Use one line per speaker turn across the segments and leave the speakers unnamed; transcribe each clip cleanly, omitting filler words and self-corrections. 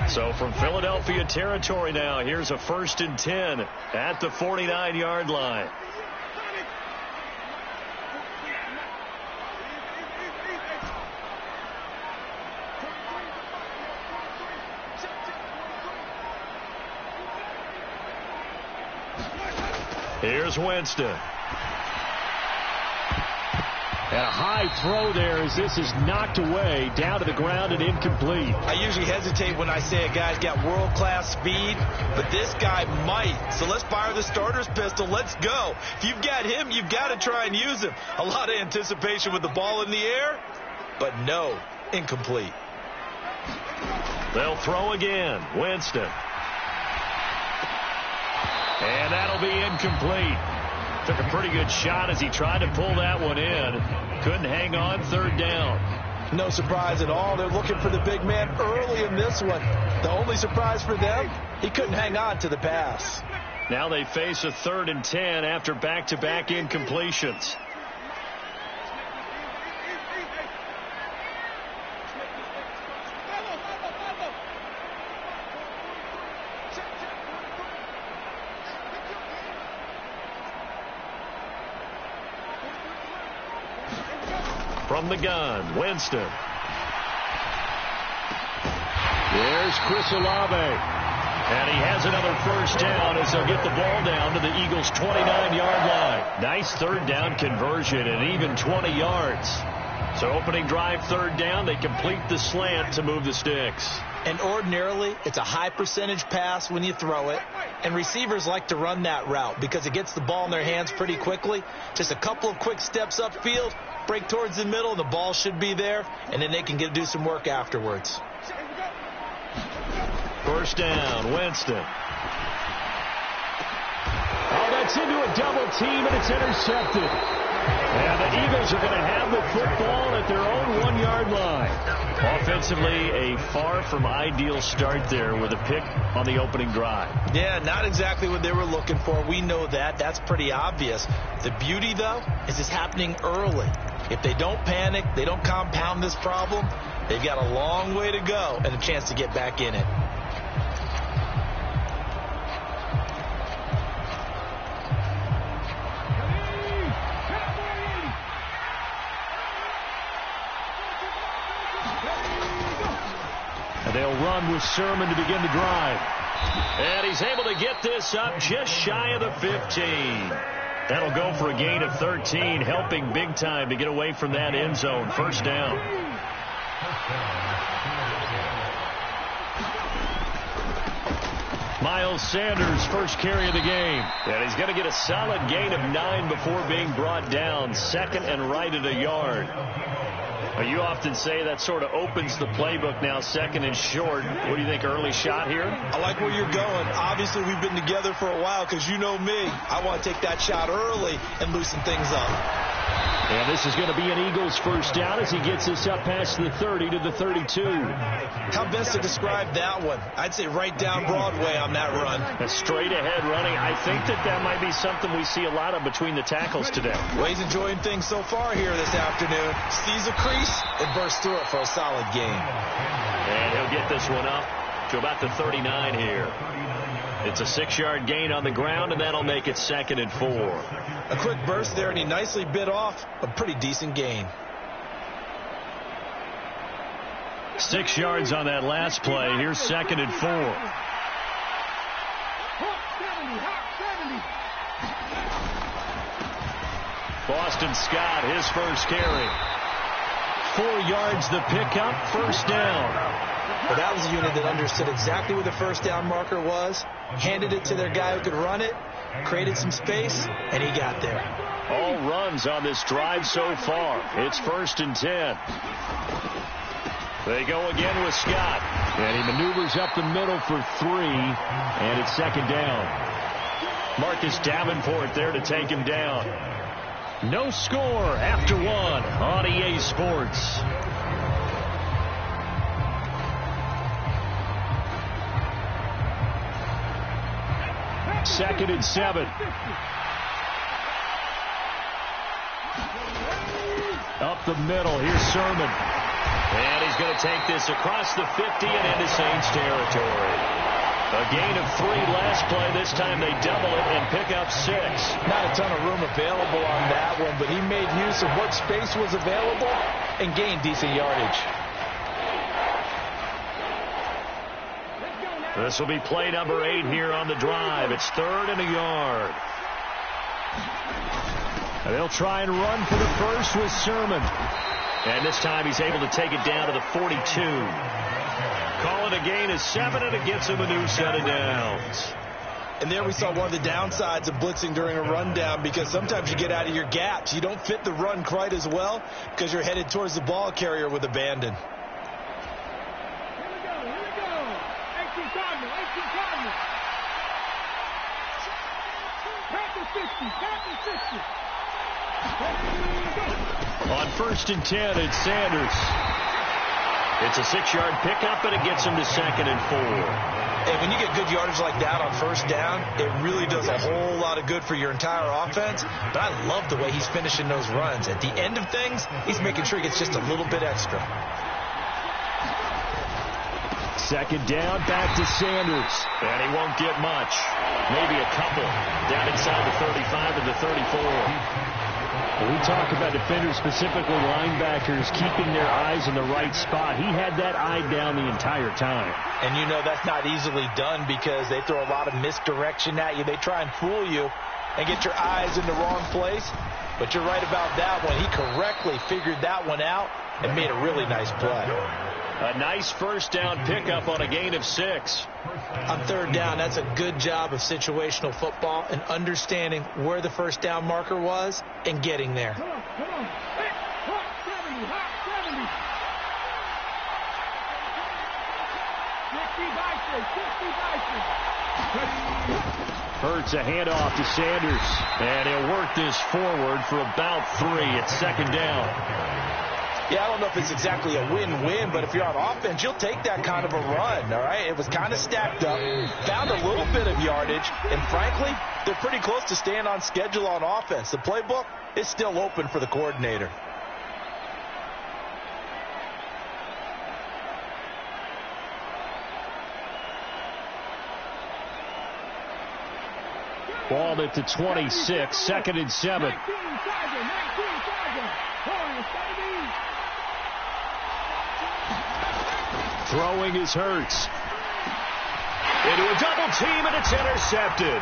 So from Philadelphia territory now, here's a 1st and 10 at the 49-yard line. Here's Winston.
And a high throw there as this is knocked away, down to the ground and incomplete.
I usually hesitate when I say a guy's got world-class speed, but this guy might. So let's fire the starter's pistol. Let's go. If you've got him, you've got to try and use him. A lot of anticipation with the ball in the air, but no, incomplete.
They'll throw again. Winston. And that'll be incomplete. Took a pretty good shot as he tried to pull that one in. Couldn't hang on. 3rd down.
No surprise at all. They're looking for the big man early in this one. The only surprise for them, he couldn't hang on to the pass.
Now they face a 3rd and 10 after back-to-back incompletions. From the gun, Winston.
There's Chris Olave.
And he has another 1st down as they'll get the ball down to the Eagles' 29-yard line. Nice 3rd down conversion and even 20 yards. So opening drive 3rd down, they complete the slant to move the sticks.
And ordinarily, it's a high percentage pass when you throw it. And receivers like to run that route because it gets the ball in their hands pretty quickly. Just a couple of quick steps upfield, break towards the middle, the ball should be there, and then they can do some work afterwards.
1st down, Winston.
Oh, that's into a double team, and it's intercepted.
And the Eagles are going to have the football at their own 1-yard line. Offensively, a far from ideal start there with a pick on the opening drive.
Yeah, not exactly what they were looking for. We know that. That's pretty obvious. The beauty, though, is it's happening early. If they don't panic, they don't compound this problem, they've got a long way to go and a chance to get back in it.
They'll run with Sermon to begin the drive. And he's able to get this up just shy of the 15. That'll go for a gain of 13, helping big time to get away from that end zone. 1st down. Miles Sanders, first carry of the game. And he's going to get a solid gain of 9 before being brought down. 2nd and right at a yard. You often say that sort of opens the playbook now, 2nd and short. What do you think, early shot here?
I like where you're going. Obviously, we've been together for a while because you know me. I want to take that shot early and loosen things up.
And this is going to be an Eagles 1st down as he gets this up past the 30 to the 32.
How best to describe that one? I'd say right down Broadway on that run.
A straight ahead running. I think that might be something we see a lot of between the tackles today.
Well, he's enjoying things so far here this afternoon. Sees a crease and bursts through it for a solid gain.
And he'll get this one up to about the 39 here. It's a 6-yard gain on the ground, and that'll make it 2nd and 4.
A quick burst there, and he nicely bit off a pretty decent gain.
6 yards on that last play. Here's 2nd and 4. Boston Scott, his first carry. 4 yards the pickup, 1st down.
But that was a unit that understood exactly where the 1st down marker was, handed it to their guy who could run it, created some space, and he got there.
All runs on this drive so far. It's 1st and 10. They go again with Scott.
And he maneuvers up the middle for 3, and it's 2nd down.
Marcus Davenport there to take him down. No score after 1 on EA Sports. Second and 7. Up the middle. Here's Sermon. And he's going to take this across the 50 and into Saints territory. A gain of 3 last play. This time they double it and pick up 6.
Not a ton of room available on that one, but he made use of what space was available and gained decent yardage.
This will be play number 8 here on the drive. It's 3rd and a yard.
And they'll try and run for the first with Sermon.
And this time he's able to take it down to the 42. Call it a gain of 7, and it gets him a new set of downs.
And there we saw one of the downsides of blitzing during a rundown, because sometimes you get out of your gaps. You don't fit the run quite as well because you're headed towards the ball carrier with abandon.
On 1st and 10, it's Sanders.
It's a 6-yard pickup, and it gets him to 2nd and 4.
And when you get good yardage like that on 1st down, it really does a whole lot of good for your entire offense. But I love the way he's finishing those runs. At the end of things, he's making sure he gets just a little bit extra.
2nd down, back to Sanders.
And he won't get much. Maybe a couple down inside the 35 and the 34.
We talk about defenders, specifically linebackers, keeping their eyes in the right spot. He had that eye down the entire time.
And you know that's not easily done because they throw a lot of misdirection at you. They try and fool you and get your eyes in the wrong place. But you're right about that one. He correctly figured that one out and made a really nice play.
A nice 1st down pickup on a gain of 6.
On 3rd down, that's a good job of situational football and understanding where the 1st down marker was and getting there.
Hurts a handoff to Sanders.
And he'll work this forward for about 3. It's 2nd down.
Yeah, I don't know if it's exactly a win-win, but if you're on offense, you'll take that kind of a run, all right? It was kind of stacked up, found a little bit of yardage, and frankly, they're pretty close to staying on schedule on offense. The playbook is still open for the coordinator.
Ball at the 26, 2nd and 7. Throwing is Hurts.
Into a double team, and it's intercepted.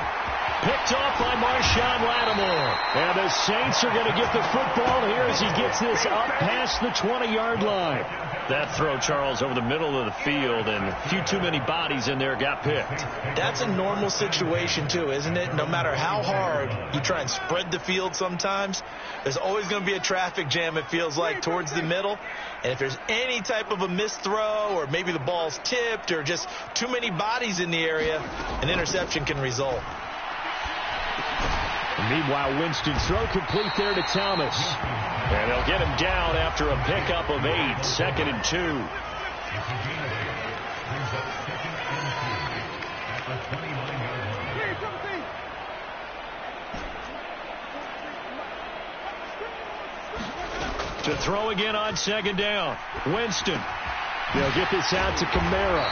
Picked off by Marshawn Lattimore.
And the Saints are going to get the football here as he gets this up past the 20-yard line.
That throw, Charles, over the middle of the field, and a few too many bodies in there got picked.
That's a normal situation, too, isn't it? No matter how hard you try and spread the field sometimes, there's always going to be a traffic jam, it feels like, towards the middle. And if there's any type of a missed throw, or maybe the ball's tipped, or just too many bodies in the area, an interception can result.
Meanwhile, Winston's throw complete there to Thomas.
And they'll get him down after a pickup of 8, 2nd and 2.
To throw again on 2nd down. Winston. They'll get this out to Kamara.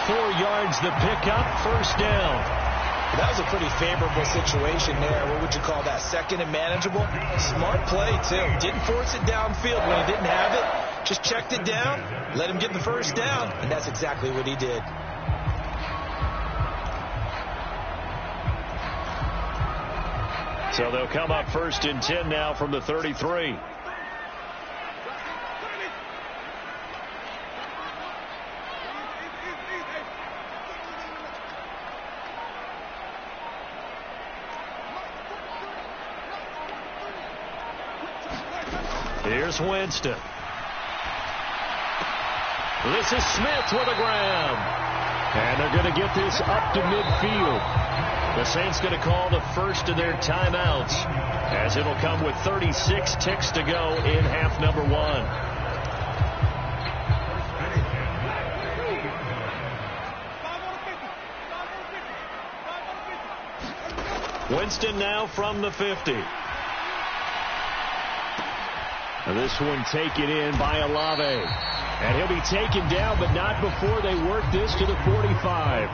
4 yards the pickup, 1st down.
That was a pretty favorable situation there. What would you call that? 2nd and manageable? Smart play, too. Didn't force it downfield when he didn't have it. Just checked it down, let him get the 1st down, and that's exactly what he did.
So they'll come up 1st and 10 now from the 33. Here's Winston. This is Smith with a grab.
And they're going to get this up to midfield.
The Saints going to call the first of their timeouts, as it'll come with 36 ticks to go in half number 1. Winston now from the 50.
This one taken in by Olave. And he'll be taken down, but not before they work this to the 45.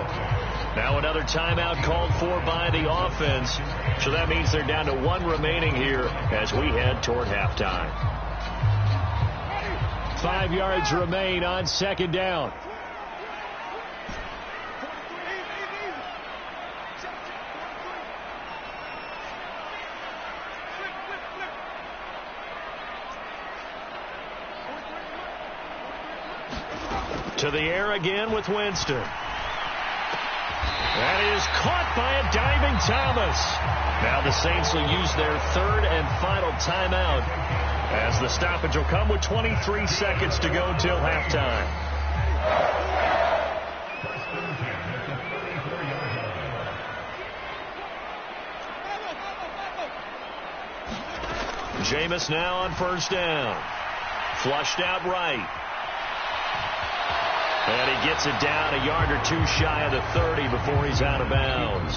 Now another timeout called for by the offense. So that means they're down to 1 remaining here as we head toward halftime.
5 yards remain on second down.
To the air again with Winston. That is caught by a diving Thomas. Now the Saints will use their 3rd and final timeout as the stoppage will come with 23 seconds to go till halftime. Jameis now on first down. Flushed out right. And he gets it down a yard or 2 shy of the 30 before he's out of bounds.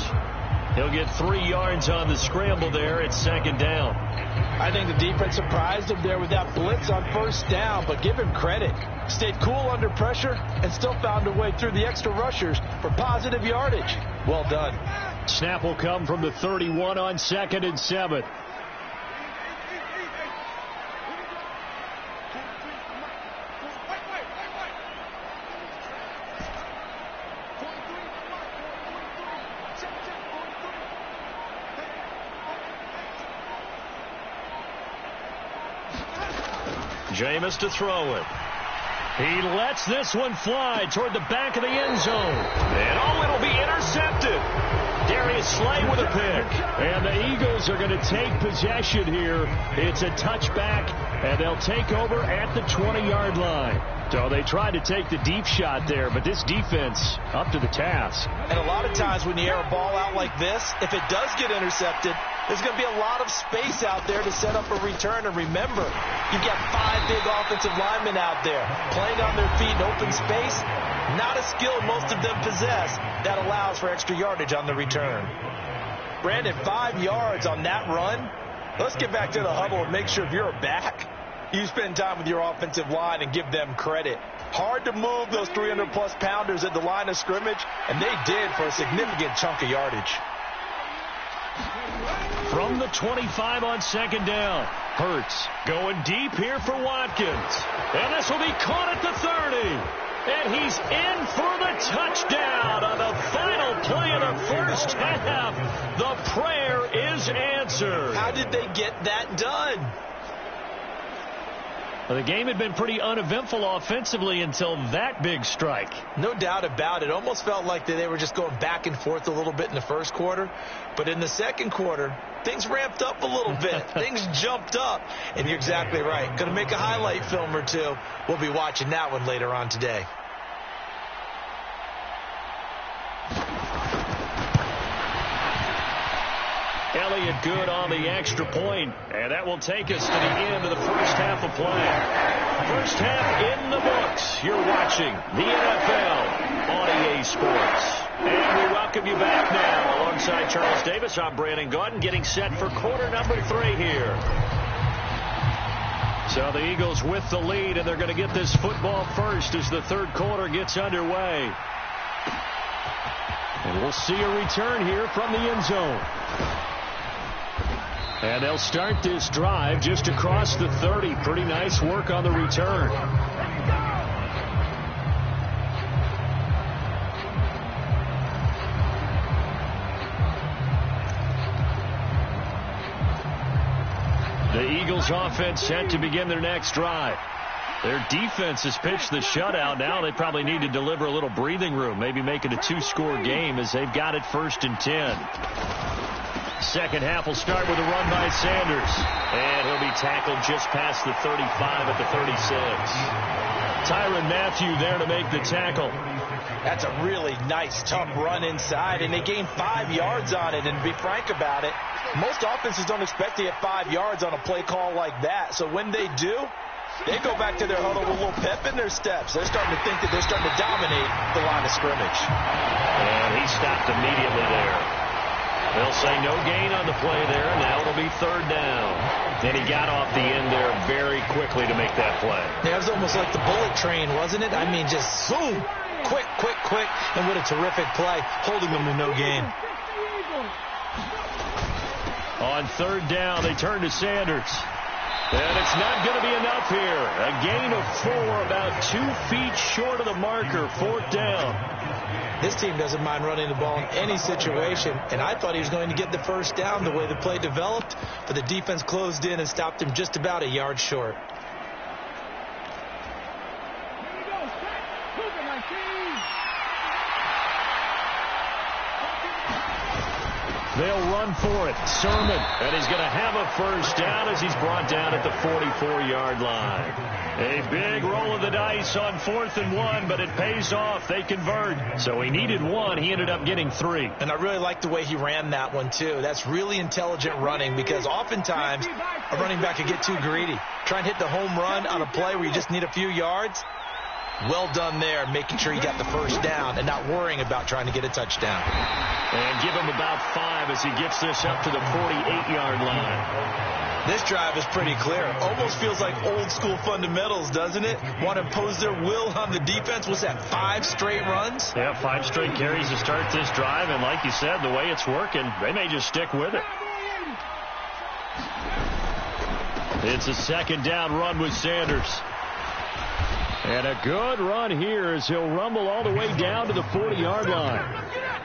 He'll get 3 yards on the scramble there at second down.
I think the defense surprised him there with that blitz on first down, but give him credit. Stayed cool under pressure and still found a way through the extra rushers for positive yardage. Well done.
Snap will come from the 31 on 2nd and 7.
Jameis to throw it.
He lets this one fly toward the back of the end zone.
And it'll be intercepted. Darius Slay with a pick.
And the Eagles are going to take possession here. It's a touchback, and they'll take over at the 20-yard line. So they tried to take the deep shot there, but this defense up to the task.
And a lot of times when you air a ball out like this, if it does get intercepted, there's going to be a lot of space out there to set up a return. And remember, you've got 5 big offensive linemen out there playing on their feet in open space. Not a skill most of them possess that allows for extra yardage on the return. Brandon, 5 yards on that run. Let's get back to the huddle and make sure if you're a back, you spend time with your offensive line and give them credit. Hard to move those 300-plus pounders at the line of scrimmage, and they did for a significant chunk of yardage.
From the 25 on second down, Hurts going deep here for Watkins. And this will be caught at the 30. And he's in for the touchdown on the final play of the first half. The prayer is answered.
How did they get that done?
Well, the game had been pretty uneventful offensively until that big strike.
No doubt about it. Almost felt like they were just going back and forth a little bit in the first quarter. But in the second quarter, things ramped up a little bit. Things jumped up. And you're exactly right. Going to make a highlight film or two. We'll be watching that one later on today.
Elliott good on the extra point, and that will take us to the end of the first half of play. First half in the books. You're watching the NFL on EA Sports. And we welcome you back now. Alongside Charles Davis, I'm Brandon Gaudin, getting set for quarter number 3 here. So the Eagles with the lead, and they're going to get this football first as the third quarter gets underway. And we'll see a return here from the end zone. And they'll start this drive just across the 30. Pretty nice work on the return. The Eagles offense set to begin their next drive. Their defense has pitched the shutout. Now they probably need to deliver a little breathing room, maybe make it a 2-score game as they've got it 1st and 10. Second half will start with a run by Sanders. And he'll be tackled just past the 35 at the 36. Tyrann Mathieu there to make the tackle.
That's a really nice, tough run inside, and they gained 5 yards on it. And to be frank about it, most offenses don't expect to get 5 yards on a play call like that. So when they do, they go back to their huddle with a little pep in their steps. They're starting to think that they're starting to dominate the line of scrimmage.
And he stopped immediately there. They'll say no gain on the play there, and now it'll be third down. And he got off the end there very quickly to make that play.
Yeah, it was almost like the bullet train, wasn't it? I mean, just zoom, quick, quick, quick, and what a terrific play, holding them to no gain.
On third down, they turn to Sanders. And it's not going to be enough here. A gain of 4, about 2 feet short of the marker, fourth down.
This team doesn't mind running the ball in any situation, and I thought he was going to get the first down the way the play developed, but the defense closed in and stopped him just about a yard short.
They'll run for it. Sermon. And he's going to have a first down as he's brought down at the 44-yard line. A big roll of the dice on 4th and 1, but it pays off. They convert. So he needed 1. He ended up getting 3.
And I really like the way he ran that one, too. That's really intelligent running because oftentimes a running back can get too greedy. Try and hit the home run on a play where you just need a few yards. Well done there, making sure he got the first down and not worrying about trying to get a touchdown.
And give him about 5 as he gets this up to the 48-yard line.
This drive is pretty clear. Almost feels like old school fundamentals, doesn't it? Want to impose their will on the defense. What's that, 5 straight runs?
Yeah, 5 straight carries to start this drive. And like you said, the way it's working, they may just stick with it. It's a second down run with Sanders. And a good run here as he'll rumble all the way down to the 40-yard line.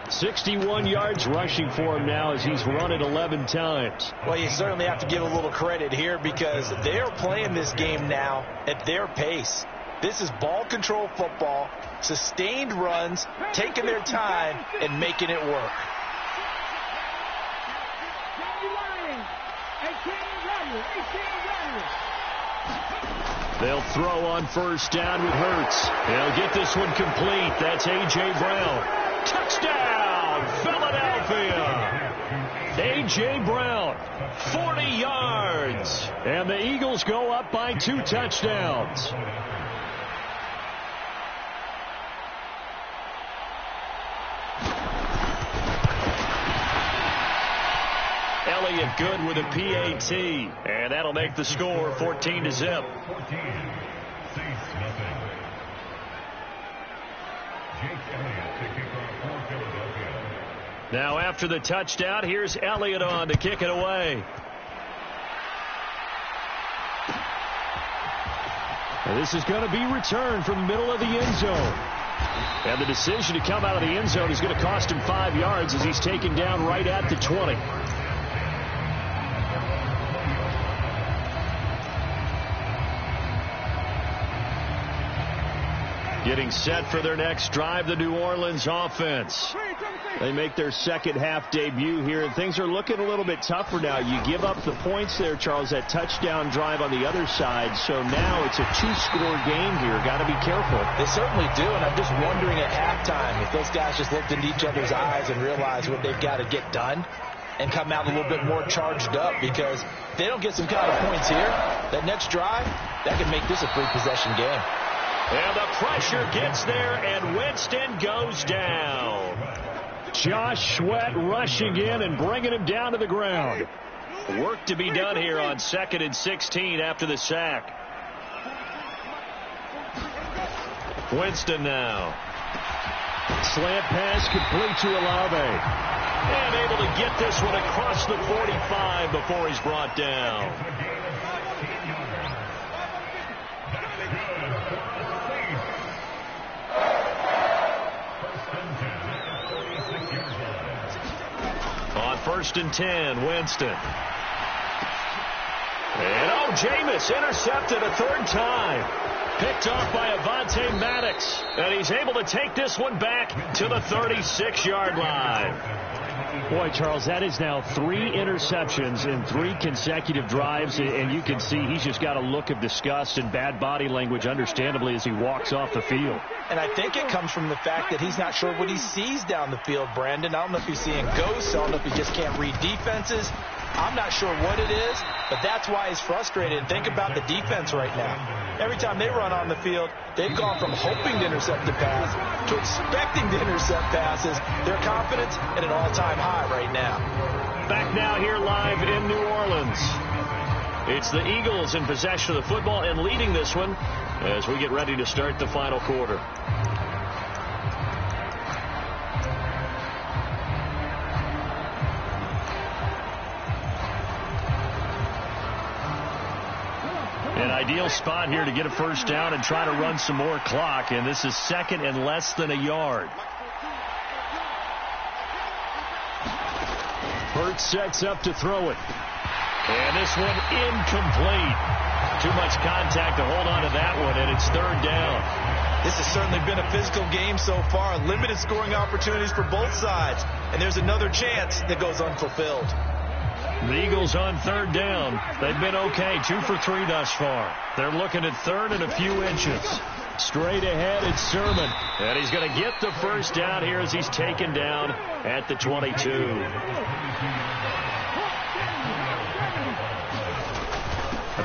61 yards rushing for him now as he's run it 11 times.
Well, you certainly have to give a little credit here because they're playing this game now at their pace. This is ball control football, sustained runs, taking their time, and making it work.
They'll throw on first down with Hurts. They'll get this one complete. That's A.J. Brown. Touchdown, Philadelphia. A.J. Brown, 40 yards. And the Eagles go up by 2 touchdowns. Elliott good with a PAT. And that'll make the score 14-0. Now after the touchdown, here's Elliott on to kick it away. And this is going to be returned from the middle of the end zone. And the decision to come out of the end zone is going to cost him 5 yards as he's taken down right at the 20. Getting set for their next drive, the New Orleans offense. They make their second half debut here, and things are looking a little bit tougher now. You give up the points there, Charles, that touchdown drive on the other side. So now it's a 2-score game here. Got to be careful.
They certainly do, and I'm just wondering at halftime if those guys just looked into each other's eyes and realized what they've got to get done and come out a little bit more charged up, because if they don't get some kind of points here, that next drive, that could make this a 3-possession game.
And the pressure gets there, and Winston goes down. Josh Sweat rushing in and bringing him down to the ground. Work to be done here on 2nd and 16 after the sack. Winston now. Slant pass complete to Olave. And able to get this one across the 45 before he's brought down. On 1st and 10, Winston. And Jameis intercepted a 3rd time. Picked off by Avonte Maddox. And he's able to take this one back to the 36-yard line.
Boy, Charles, that is now 3 interceptions in 3 consecutive drives, and you can see he's just got a look of disgust and bad body language, understandably, as he walks off the field.
And I think it comes from the fact that he's not sure what he sees down the field, Brandon. I don't know if he's seeing ghosts. I don't know if he just can't read defenses. I'm not sure what it is, but that's why he's frustrated. And think about the defense right now. Every time they run on the field, they've gone from hoping to intercept the pass to expecting to intercept passes. Their confidence at an all-time high right now.
Back now here live in New Orleans. It's the Eagles in possession of the football and leading this one as we get ready to start the final quarter. An ideal spot here to get a first down and try to run some more clock, and this is second and less than a yard. Hurts sets up to throw it. And this one incomplete. Too much contact to hold on to that one, and it's third down.
This has certainly been a physical game so far. Limited scoring opportunities for both sides. And there's another chance that goes unfulfilled.
The Eagles on third down. They've been okay, 2 for 3 thus far. They're looking at third and a few inches. Straight ahead, it's Sermon. And he's going to get the first down here as he's taken down at the 22.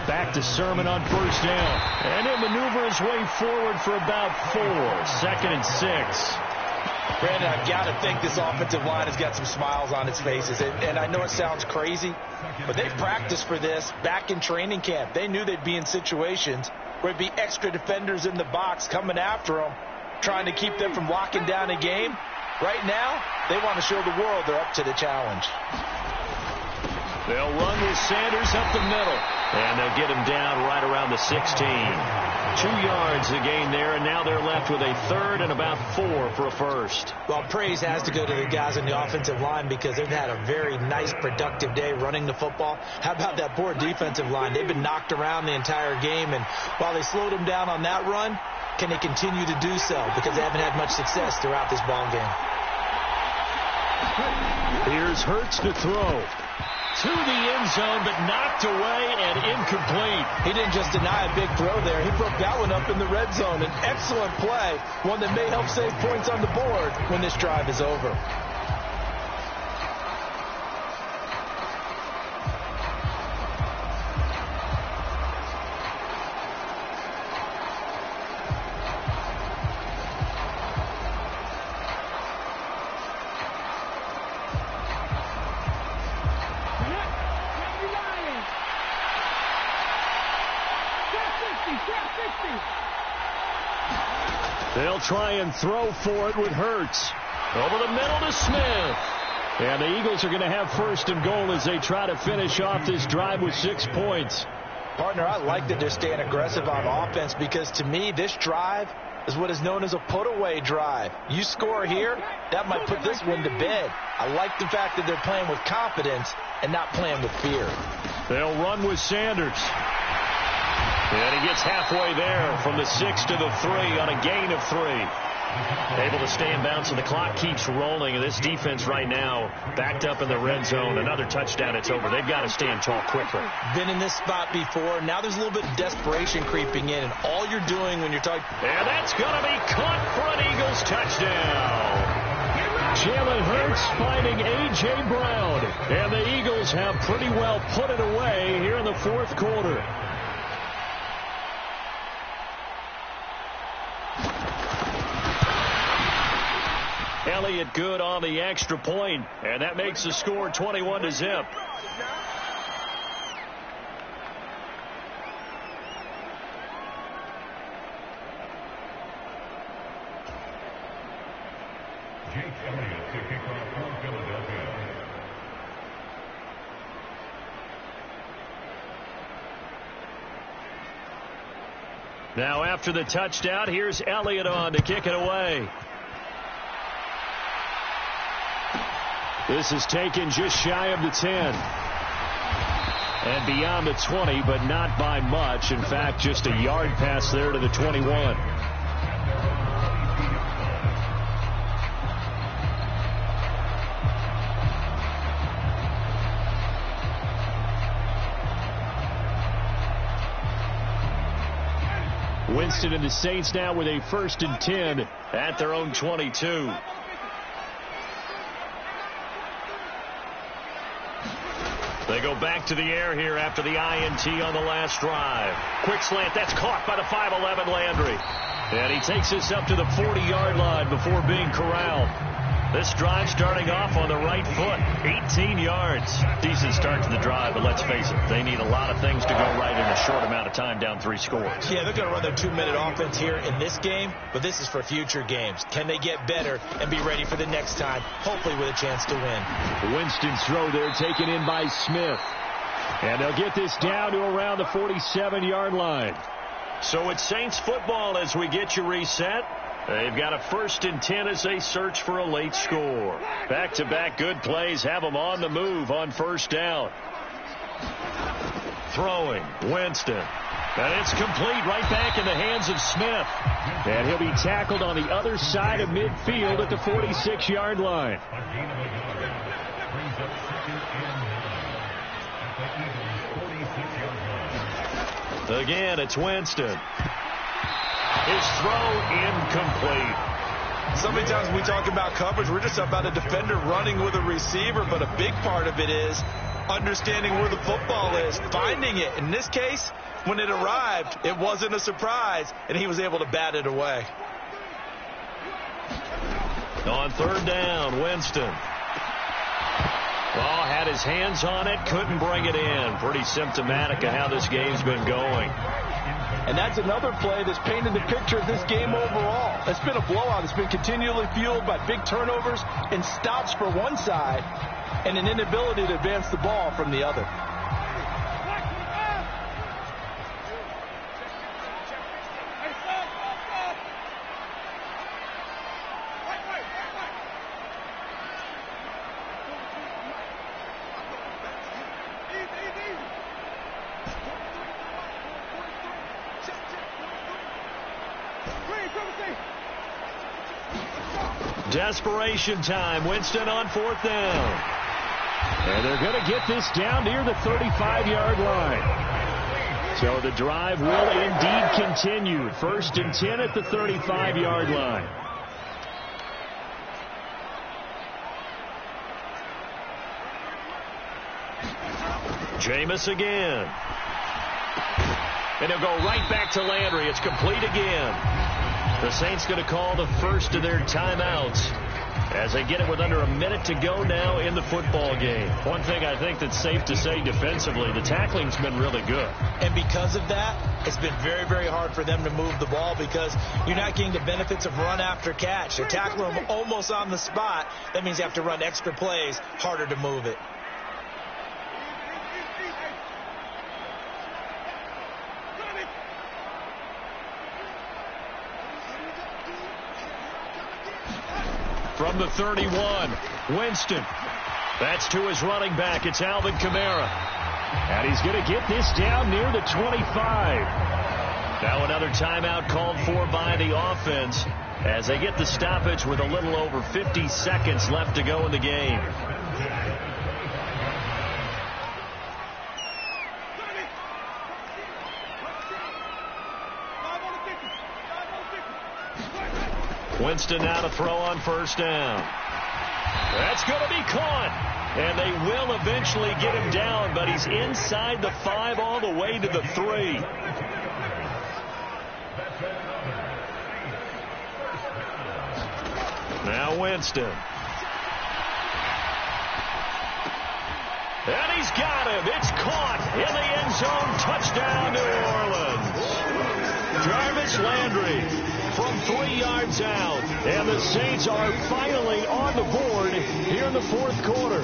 Back to Sermon on first down. And he'll maneuver his way forward for about 4. 2nd and 6.
Brandon, I've got to think this offensive line has got some smiles on its faces. And I know it sounds crazy, but they practiced for this back in training camp. They knew they'd be in situations where it'd be extra defenders in the box coming after them, trying to keep them from locking down a game. Right now, they want to show the world they're up to the challenge.
They'll run with Sanders up the middle, and they'll get him down right around the 16. 2 yards the gain there, and now they're left with a third and about 4 for a first.
Well, praise has to go to the guys on the offensive line because they've had a very nice, productive day running the football. How about that poor defensive line? They've been knocked around the entire game, and while they slowed them down on that run, can they continue to do so? Because they haven't had much success throughout this ball game.
Here's Hurts to throw. To the end zone, but knocked away and incomplete.
He didn't just deny a big throw there. He broke that one up in the red zone. An excellent play, one that may help save points on the board when this drive is over.
They'll try and throw for it with Hurts. Over the middle to Smith. And the Eagles are going to have first and goal as they try to finish off this drive with 6 points.
Partner, I like that they're staying aggressive on offense because to me this drive is what is known as a put-away drive. You score here, that might put this one to bed. I like the fact that they're playing with confidence and not playing with fear.
They'll run with Sanders. And he gets halfway there from the 6 to the 3 on a gain of 3. Able to stay in bounds, and the clock keeps rolling. And this defense right now backed up in the red zone. Another touchdown, it's over. They've got to stand tall quickly.
Been in this spot before. Now there's a little bit of desperation creeping in. And all you're doing when you're talking...
And that's going to be caught for an Eagles touchdown. Jalen Hurts finding A.J. Brown. And the Eagles have pretty well put it away here in the fourth quarter. Elliott good on the extra point, and that makes the score 21-0. Now after the touchdown, here's Elliott on to kick it away. This is taken just shy of the 10. And beyond the 20, but not by much. In fact, just a yard pass there to the 21. Winston and the Saints now with a 1st and 10 at their own 22.
They go back to the air here after the INT on the last drive. Quick slant. That's caught by the 5'11 Landry. And he takes us up to the 40-yard line before being corralled. This drive starting off on the right foot. 18 yards. Decent start to the drive, but let's face it, they need a lot of things to go right in a short amount of time, down 3 scores.
Yeah, they're going to run their 2-minute offense here in this game, but this is for future games. Can they get better and be ready for the next time, hopefully with a chance to win?
Winston's throw there taken in by Smith. And they'll get this down to around the 47-yard line.
So it's Saints football as we get you reset. They've got a 1st and 10 as they search for a late score. Back-to-back good plays have them on the move on 1st down. Throwing, Winston. And it's complete right back in the hands of Smith.
And he'll be tackled on the other side of midfield at the 46-yard line.
Again, it's Winston. His throw incomplete.
So many times when we talk about coverage, we're just about a defender running with a receiver, but a big part of it is understanding where the football is, finding it. In this case, when it arrived, it wasn't a surprise, and he was able to bat it away.
On 3rd down, Winston. Well, had his hands on it, couldn't bring it in. Pretty symptomatic of how this game's been going.
And that's another play that's painted the picture of this game overall. It's been a blowout. It's been continually fueled by big turnovers and stops for one side and an inability to advance the ball from the other.
Desperation time. Winston on 4th down.
And they're going to get this down near the 35-yard line. So the drive will indeed continue. 1st and 10 at the 35-yard line.
Jameis again. And he'll go right back to Landry. It's complete again. The Saints going to call the first of their timeouts as they get it with under a minute to go now in the football game. One thing I think that's safe to say defensively, the tackling's been really good.
And because of that, it's been very, very hard for them to move the ball because you're not getting the benefits of run after catch. They're tackling them almost on the spot. That means you have to run extra plays, harder to move it.
From the 31, Winston. That's to his running back. It's Alvin Kamara.
And he's going to get this down near the 25.
Now another timeout called for by the offense as they get the stoppage with a little over 50 seconds left to go in the game. Winston now to throw on 1st down. That's going to be caught. And they will eventually get him down, but he's inside the 5 all the way to the 3. Now Winston. And he's got him. It's caught in the end zone. Touchdown, New Orleans. Jarvis Landry from 3 yards out. And the Saints are finally on the board here in the 4th quarter.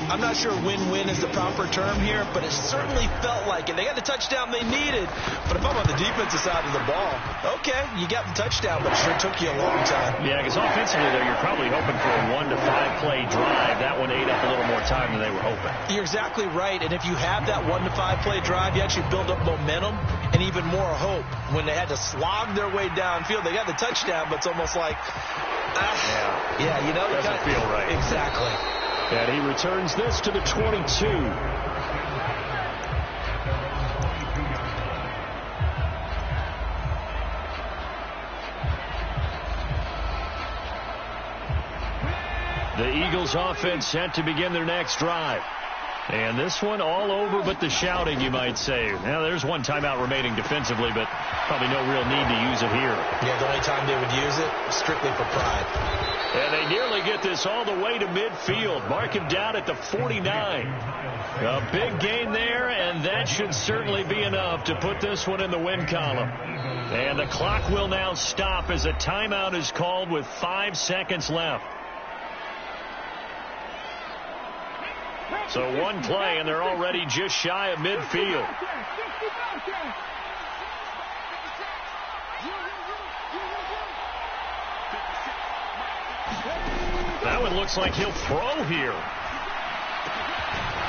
I'm not sure win-win is the proper term here, but it certainly felt like it. They got the touchdown they needed, but if I'm on the defensive side of the ball, okay, you got the touchdown, but it sure took you a long time.
Yeah, because offensively, though, you're probably hoping for a 1 to 5 play drive. That one ate up a little more time than they were hoping.
You're exactly right, and if you have that 1 to 5 play drive, you actually build up momentum and even more hope. When they had to slog their way downfield, they got the touchdown, but it's almost like, yeah, you know,
doesn't feel right.
Exactly.
And he returns this to the 22.
The Eagles offense set to begin their next drive.
And this one all over but the shouting, you might say. Now, there's one timeout remaining defensively, but probably no real need to use it here.
Yeah, the only time they would use it, strictly for pride.
And they nearly get this all the way to midfield. Mark him down at the 49. A big gain there, and that should certainly be enough to put this one in the win column. And the clock will now stop as a timeout is called with 5 seconds left. So one play, and they're already just shy of midfield. That one looks like he'll throw here.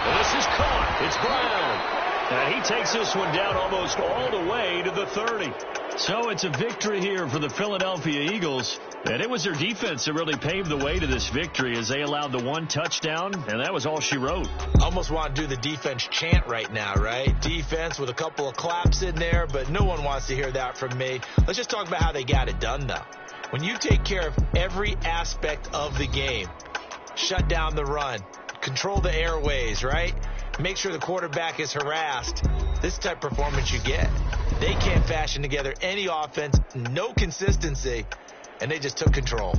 And this is caught. It's Brown. And he takes this one down almost all the way to the 30. So it's a victory here for the Philadelphia Eagles. And it was their defense that really paved the way to this victory as they allowed the one touchdown, and that was all she wrote.
Almost want to do the defense chant right now, right? Defense with a couple of claps in there, but no one wants to hear that from me. Let's just talk about how they got it done, though. When you take care of every aspect of the game, shut down the run, control the airways, right? Make sure the quarterback is harassed. This type of performance you get. They can't fashion together any offense, no consistency, and they just took control.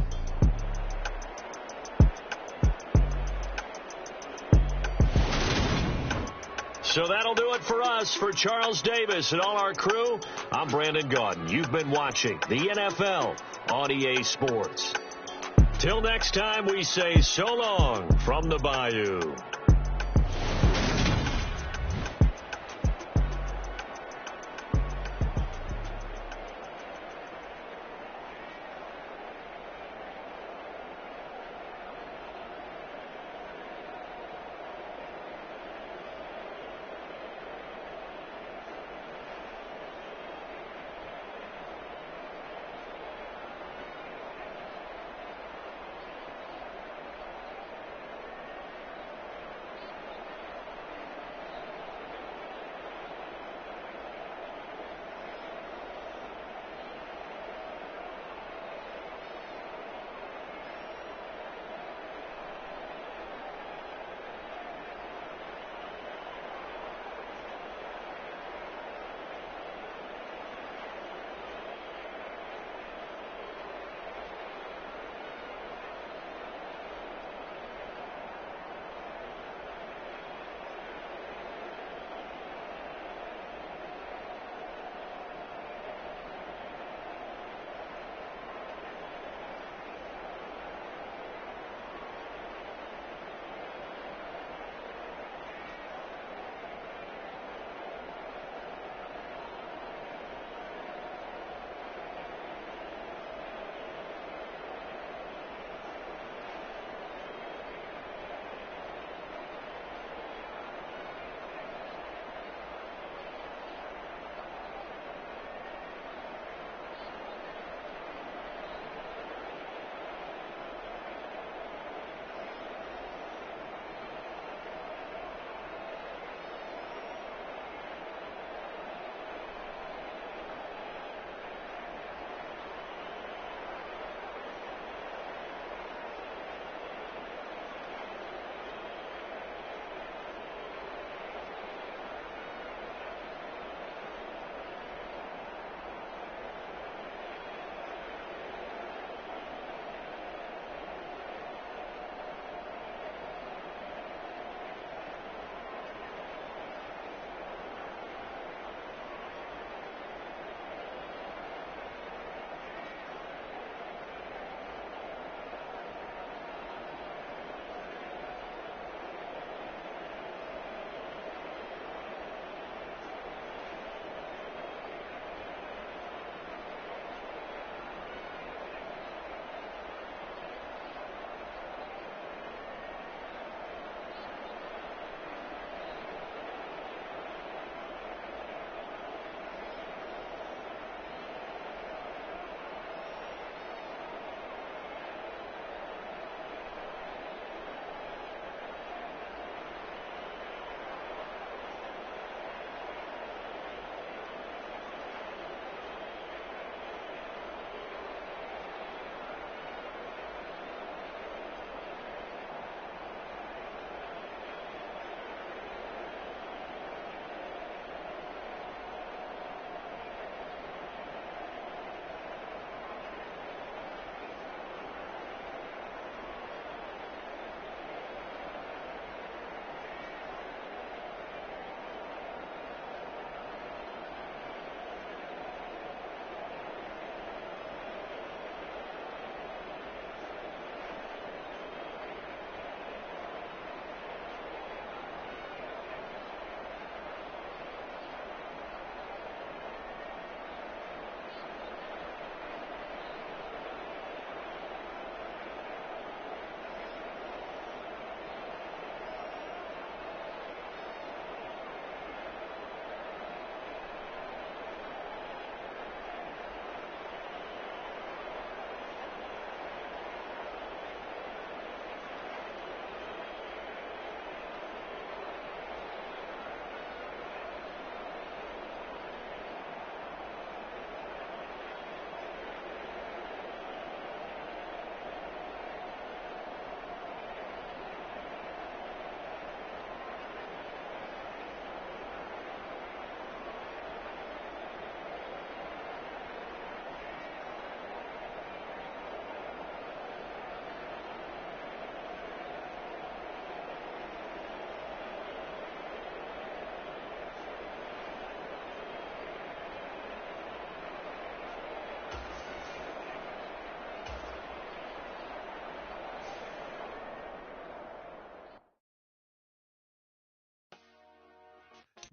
So that'll do it for us. For Charles Davis and all our crew, I'm Brandon Gaudin. You've been watching the NFL on EA Sports. Till next time, we say so long from the Bayou.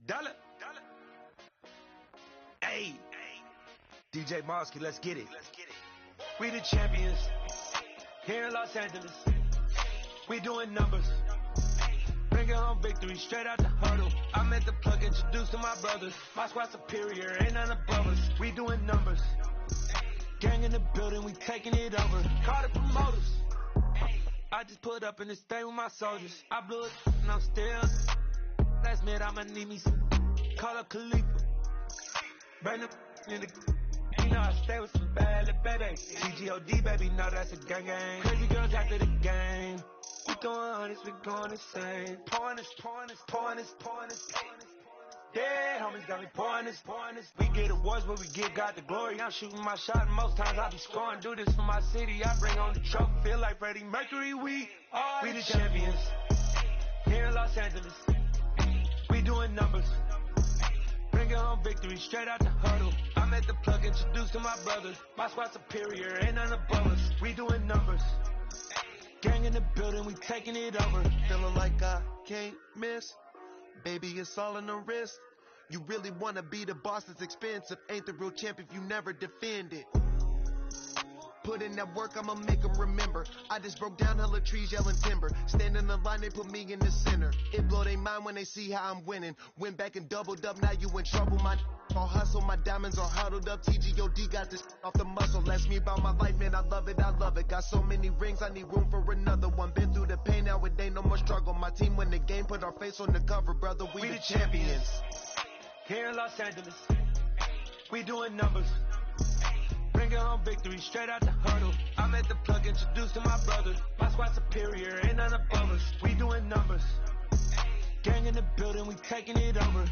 Dollar. Hey. DJ Mosky, let's get it. We the champions. Here in Los Angeles. We doing numbers. Bringing home victory straight out the huddle. I'm at the plug, introduced to my brothers. My squad superior, ain't none above us. We doing numbers. Gang in the building, we taking it over. Call the promoters. I just put up in this thing with my soldiers. I blew it and I'm still. Last minute I'ma need me some. Call up Khalifa. Bring them in the. You know I stay with some bad little baby. TGOD baby, know that's a gang gang. Crazy girls after the game. We going honest, we going insane. Pouring this. Yeah, homies got me pouring this. We get awards, but we give God the glory. I'm shooting my shot, and most times I be scoring. Do this for my city, I bring on the trophy. Feel like Freddie Mercury, we the champions. Here in Los Angeles, we doing numbers. Bringing home victory straight out the huddle. I'm at the plug, introduced to my brothers. My squad superior, ain't none above us. We doing numbers. Gang in the building, we taking it over.
Feeling like I can't miss. Baby, it's all in the wrist. You really wanna be the boss, it's expensive. Ain't the real champ if you never defend it. Put in that work, I'ma make them remember. I just broke down hella trees, yelling timber. Stand in the line, they put me in the center. It blow their mind when they see how I'm winning. Went back and doubled up, now you in trouble. My all hustle, my diamonds are huddled up. TGOD got this off the muscle. Ask me about my life, man, I love it. Got so many rings, I need room for another one. Been through the pain, now it ain't no more struggle. My team win the game, put our face on the cover, brother. We the champions.
Here in Los Angeles, we doing numbers. Bringing home victory straight out the huddle. I'm at the plug, introduced to my brothers. My squad superior, ain't none above us. We doing numbers. Gang in the building, we taking it over.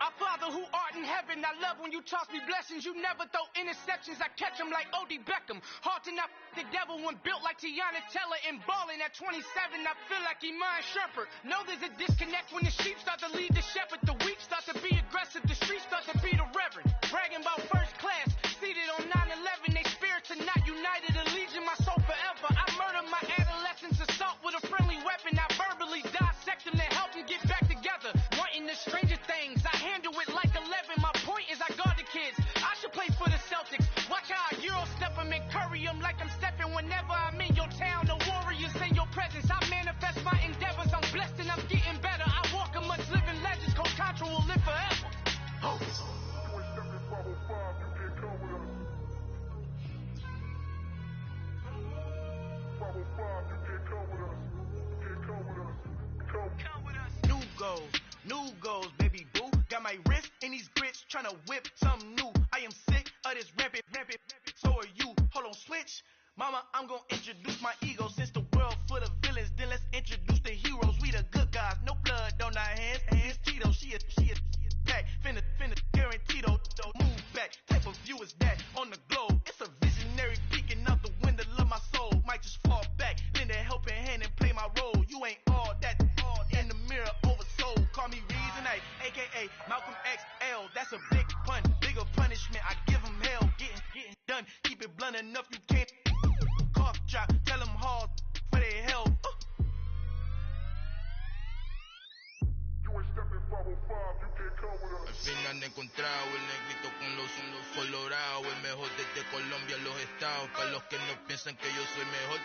Our Father who art in heaven, I love when you toss me blessings. You never throw interceptions, I catch them like O.D. Beckham. Hard to not the devil when built like Tiana Teller and balling at 27. I feel like Iman Shumpert. Know there's a disconnect when the sheep start to lead the shepherd. The weak start to be aggressive, the streets start to be the reverend. Bragging about first class, seated on 9/11. They spirits are not united, a legion, my soul forever. I murdered my adolescence, assault with a friendly weapon. I verbally dissect them to help them get back together. Wanting the stranger things, I handle it like 11. My point is I guard the kids. I should play for the Celtics. Watch how I Euro step them and curry them like I'm stepping whenever I'm in your town. The warriors in your presence. I manifest my endeavors. I'm blessed and I'm getting better. I walk amongst living legends. Coach Contra will live forever. Oh. New goals, baby boo. Got my wrist in these grits, tryna whip something new. I am sick of this rampant. So are you. Hold on, switch. Mama, I'm gonna introduce my ego. Since the world full of villains, then let's introduce the heroes. We the good guys, no blood on our hands. Hands Tito, she a back. Finna, guaranteed, move back. Type of view is that on the globe? It's a visionary peeking out the window of my soul. Might just fall back, lend a helping hand and play my role. You ain't all that, in the mirror oversold. Call me Reason A, aka Malcolm XL. That's a big pun, bigger punishment. I give him hell, getting done. Keep it blunt enough, you can't cough drop. Tell them hard for their help.
Al fin han encontrado el negrito con los colorados, el mejor desde Colombia a los estados. Para los que no piensan que yo soy mejor,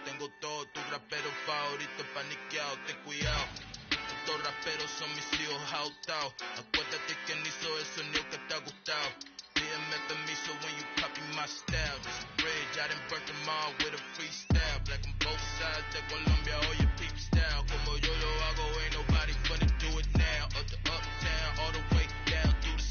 tengo todo, tu rapero favorito paniqueado, ten cuidado. Estos raperos son mis hijos adoptados. Acuérdate quién hizo el sonido que te ha gustado. Pídeme permiso when you copy my style. This bridge, I done burnt them all with a freestyle. Black on both sides de Colombia, oye peep style. Como yo lo hago, ain't nobody gonna do it now. Up to uptown, all the way down through the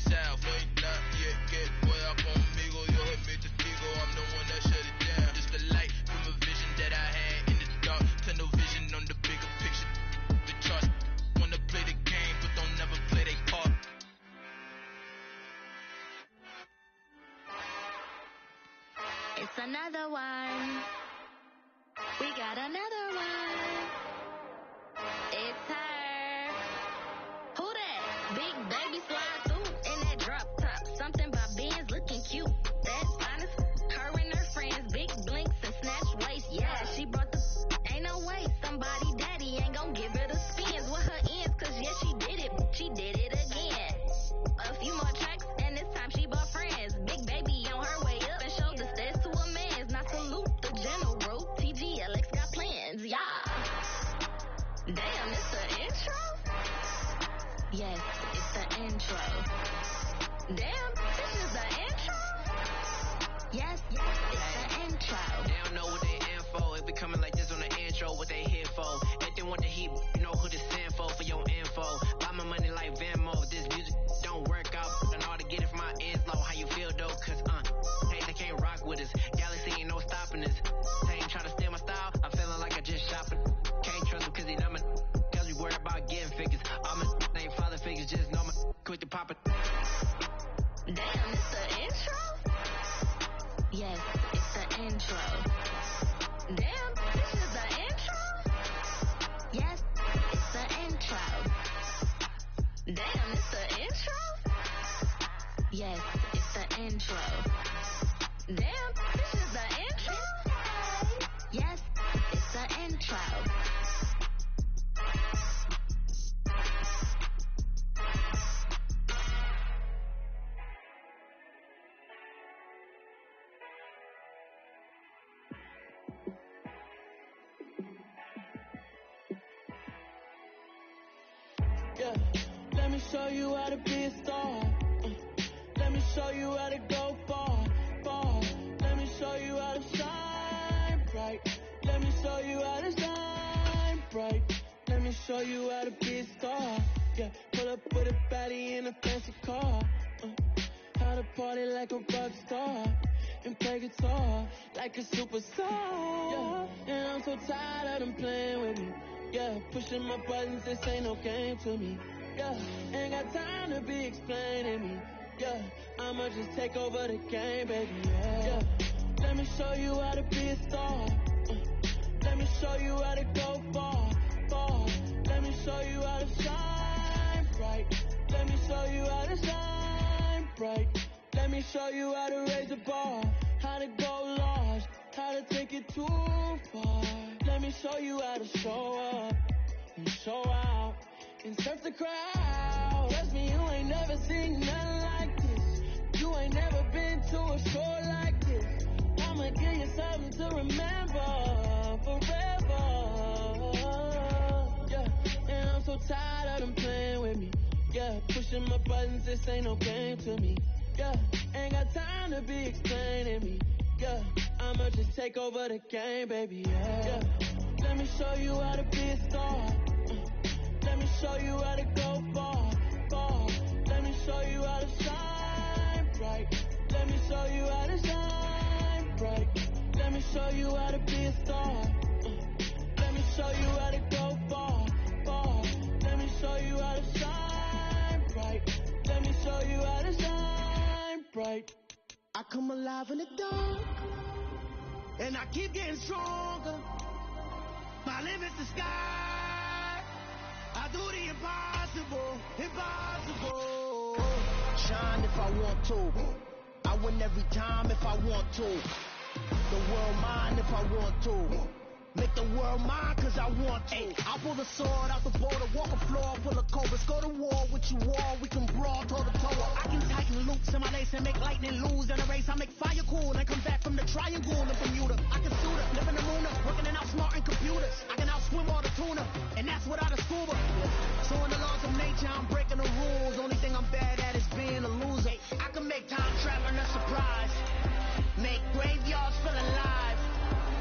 We got another one. It's her. Who that? Big baby slide through in that drop top. Something about Benz looking cute. That's honest. Her and her friends, big blinks and snatch waist. Yeah, she brought the. Ain't no way somebody daddy ain't gon' give her the spins with her ends. Cause yeah, she did it. She did it again. A few more tracks and this time she bought friends. Big baby on her way up and showed the stairs to a man's. Now salute the general. TGLX got plans. Yeah. Damn, it's the intro? Yes, it's the intro. Damn, this is the intro? Yes, it's the intro.
They don't know what they in for. It be coming like this on the intro, what they here for. If they want the heat, you know who to send for your info. Buy my money like Venmo. This music don't work out. I know how to get it from my ends low. How you feel though? Cause, hey, they can't rock with us. Galaxy ain't no stopping us. They ain't trying to steal my style. I'm feeling like I just shopping. Can't trust him cause he not my. Cause we worried about getting figures. All my ain't father figures. Just know my quick to pop it.
Damn, it's the intro? Yes, it's the intro. Damn, this is the intro? Yes, it's the intro. Damn, it's the intro? Yes, it's the intro. Damn, this is the intro? Yes, it's the intro.
Yeah, let me show you how to be a star. Let me show you how to go far, far. Let me show you how to shine bright. Let me show you how to shine bright. Let me show you how to be a star. Yeah, pull up with a baddie in a fancy car. How to party like a rock star and play guitar like a superstar. Yeah, and I'm so tired of them playing with me. Yeah, pushing my buttons, this ain't no game to me. Yeah, ain't got time to be explaining me. Yeah, I'ma just take over the game, baby. Yeah, let me show you how to be a star. Let me show you how to go far, far. Let me show you how to shine bright. Let me show you how to shine bright. Let me show you how to raise the bar, how to go large, how to take it too far. Let me show you how to show up and show out and surf the crowd. Trust me, you ain't never seen nothing like this. You ain't never been to a show like this. I'ma give you something to remember forever. Yeah, and I'm so tired of them playing with me. Yeah, pushing my buttons, this ain't no game to me. Yeah, ain't got time to be explaining me. Yeah, I'ma just take over the game, baby. Yeah, let me show you how to be a star. Let me show you how to go far, far. Let me show you how to shine bright. Let me show you how to shine bright. Let me show you how to be a star. Let me show you how to go far, far. Let me show you how to shine bright. Let me show you how to shine bright. I come alive in the dark, and I keep getting stronger. My limit's the sky. I do the impossible, impossible. Shine if I want to. I win every time if I want to. The world mine if I want to. Make the world mine cause I want to. Ay, I'll pull the sword out the border, walk a floor full of cobras. Go to war with you all, we can brawl toe to toe. I can tighten loops in my lace and make lightning lose in a race. I make fire cool and come back from the triangle in Bermuda. I can suit up, live in the moon up, working and outsmarting computers. I can outswim all the tuna, and that's without a scuba. So in the laws of nature, I'm breaking the rules. Only thing I'm bad at is being a loser. I can make time traveling a surprise, make graveyards feel alive.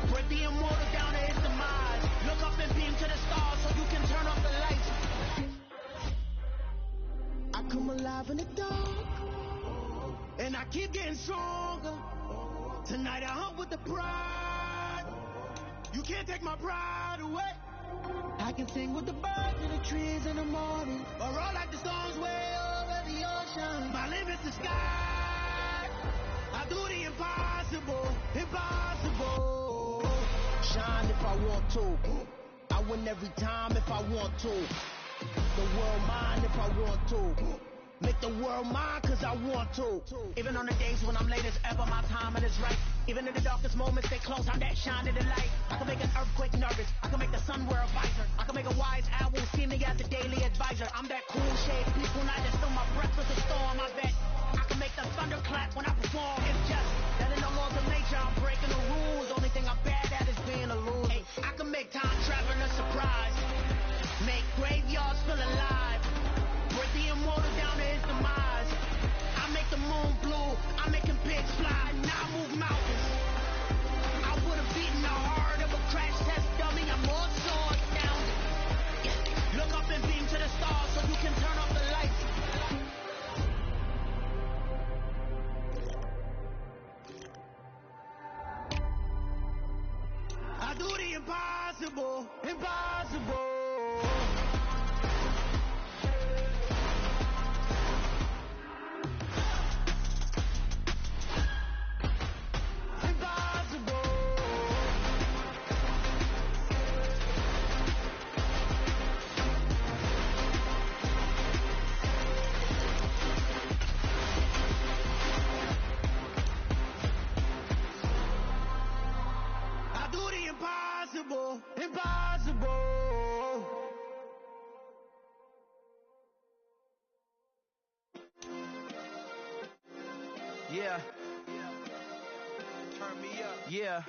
Break the immortal down to his demise. Look up and beam to the stars so you can turn off the lights. I come alive in the dark, and I keep getting stronger. Tonight I hunt with the pride. You can't take my pride away. I can sing with the birds and the trees in the morning, or roll like the storms way over the ocean. My limit's the sky. I do the impossible, impossible. shine if I want to. I win every time if I want to. The world mine if I want to. Make the world mine cause I want to. Even on the days when I'm late as ever, my timing is right. Even in the darkest moments, stay close, I'm that shine of the light. I can make an earthquake nervous, I can make the sun wear a visor. I can make a wise owl see me as a daily advisor. I'm that cool shade, peaceful night that still my breath with the storm, I bet. I can make the thunder clap when I perform. It's just that in no laws of nature, I'm breaking the rules. Only thing I'm bad at is being a loser. Hey, I can make time traveling a surprise. Make graveyards feel alive. Break the immortal down to his demise. I make the moon blue. I'm making pigs fly. Now I move mountains. I would have beaten the heart of a crash test dummy. I'm more so astounded. Look up and beam to the stars so you can turn off the lights. I do the impossible. Impossible. Impossible. Yeah. Turn me up. Yeah.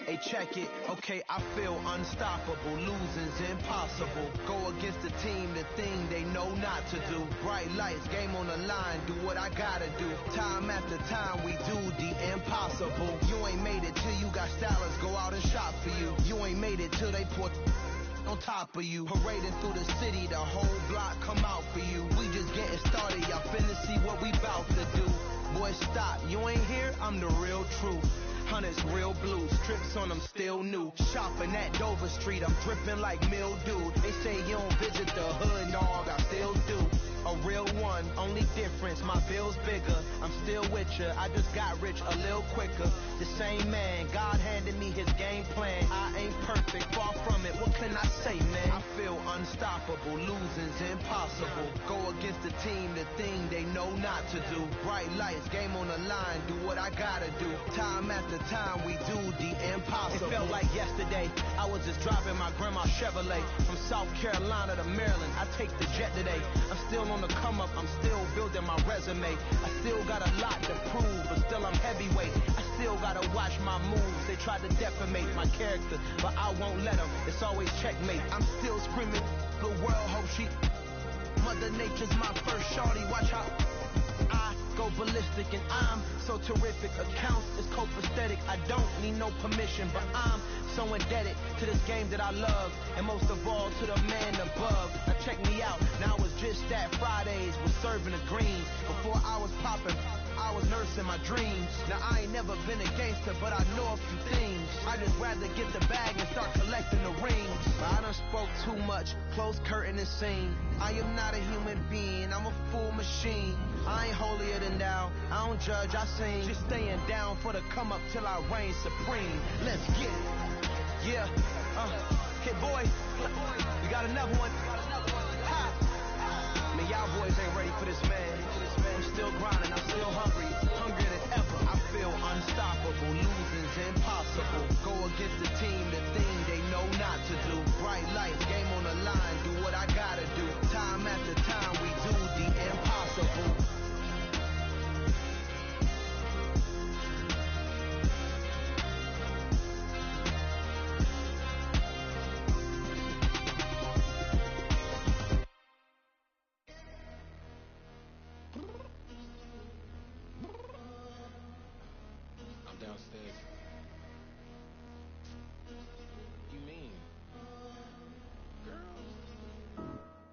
Hey, check it. Okay, I feel unstoppable. Losing's impossible. Go against the team, the thing they know not to do. Bright lights, game on the line, do what I gotta do. Time after time, we do the impossible. You ain't made it till you got stylists go out and shop for you. You ain't made it till they put on top of you. Parading through the city, the whole block come out for you. We just getting started, y'all finna see what we bout to do. Boy, stop, you ain't here, I'm the real truth. Hunters real blue, strips on them still new. Shopping at Dover Street, I'm dripping like mildew. They say you don't visit the hood, dog, I still do. A real one, only difference, my bill's bigger. I'm still with ya, I just got rich a little quicker. The same man, God handed me his game plan. I ain't perfect, far from it, what can I say, man? I feel unstoppable, losing's impossible. Go against the team, the thing they know not to do. Bright lights, game on the line, do what I gotta do. Time after time, we do the impossible. It felt like yesterday, I was just driving my grandma's Chevrolet. From South Carolina to Maryland, I take the jet today. I'm still on the come up, I'm still building my resume. I still got a lot to prove, but still I'm heavyweight. I still gotta watch my moves. They try to defamate my character, but I won't let them. It's always checkmate. I'm still screaming, the world hope she. Mother Nature's my first shorty, watch how I go ballistic and I'm so terrific. Accounts is copacetic, I don't need no permission, but I'm so indebted to this game that I love, and most of all to the man above. Now check me out, now it's just that Fridays was serving the greens. Before I was popping, I was nursing my dreams. Now I ain't never been a gangster, but I know a few things. I just rather get the bag and start collecting the rings. But I done spoke too much, close curtain and scene. I am not a human being, I'm a full machine. I ain't holier than thou, I don't judge, I sing. Just staying down for the come up till I reign supreme. Let's get it. Yeah, Kid Boy, we got another one. Ha! Man, y'all boys ain't ready for this, man. I'm still grinding, I'm still hungry, hungrier than ever. I feel unstoppable, losing's impossible. Go against the team, the thing they know not to do. Bright lights, game on the line, do what I gotta do. Time after time, we do the impossible.
Downstairs. You mean? Girl,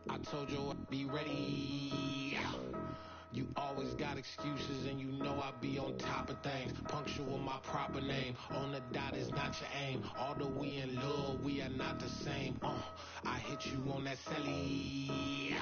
I told you I'd be ready. You always got excuses and you know I be on top of things. Punctual my proper name. On the dot is not your aim. Although we in love, we are not the same. I hit you on that celly.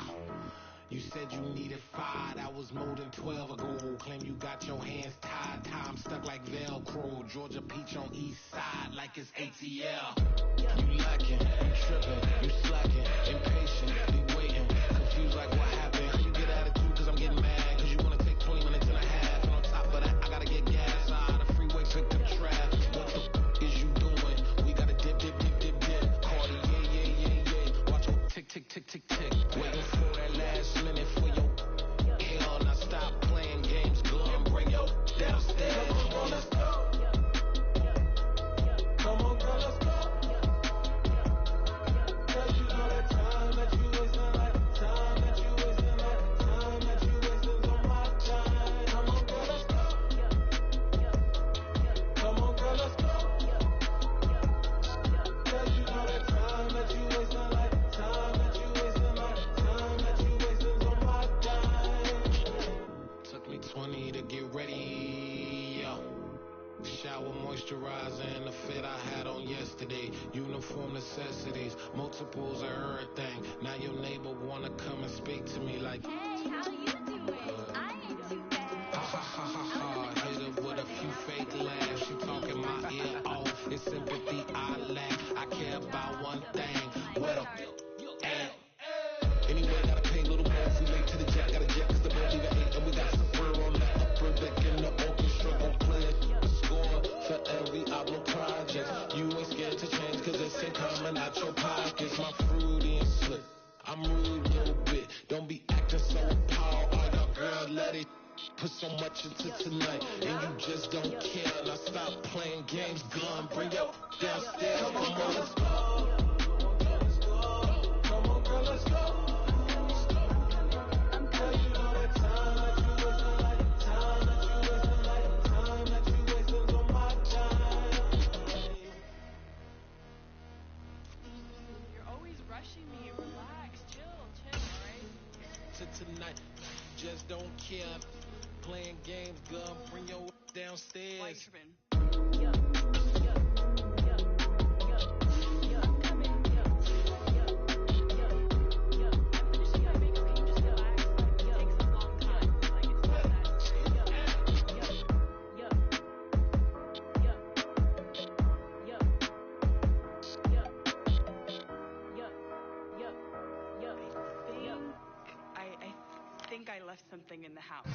You said you needed 5, that was more than 12 ago. Claim you got your hands tied, time stuck like Velcro. Georgia Peach on east side like it's ATL. You lacking, you tripping, you slacking, impatient, be waiting, confused like what happened. How you get attitude cause I'm getting mad, cause you wanna take 20 minutes and a half. And on top of that, I gotta get gas out of the freeway, picked up trash. What the f is you doing? We gotta dip. Cardi, yeah. Watch your tick. Waiting for that last minute for your hell. Now stop playing games, go and bring your downstairs. Come on, let's go. Come on, girl, let's go. Cause you know that time that you wasting, like time that you wasting, like time that you wasting's on my time. Come on, girl, let's go. Come on, girl, let's go. Cause you know that time that you wasting, like time that you wasting, like time that you wasting's on my time. Took me 20 to get ready. Shower, moisturizer, and the fit I had on yesterday. Uniform necessities, multiples of everything. Now your neighbor wanna come and speak to me like,
Hey, how you doing? I ain't too bad.
ha. Hit her with a few fake laughs. She talking my ear off. It's sympathy I lack. I care about one thing. What up? Anyway, gotta pay a little more if we late to the jack. Got a jet cause the band leave at 8 and we got Safir on the upper deck in the orchestra. Gon' play a score for every album project. You ain't scared to change cause it's ain't coming out your pockets. My fruity and slick, I'm rude a little bit. Don't be acting so appalled. Oh, your girl, let it put so much into tonight and you just don't care. Now stop playing games, gun, bring your downstairs. Come on, let's go. Come on, girl, let's go. Tonight, just don't care. Playing games, gun, bring your downstairs.
I left something in the house.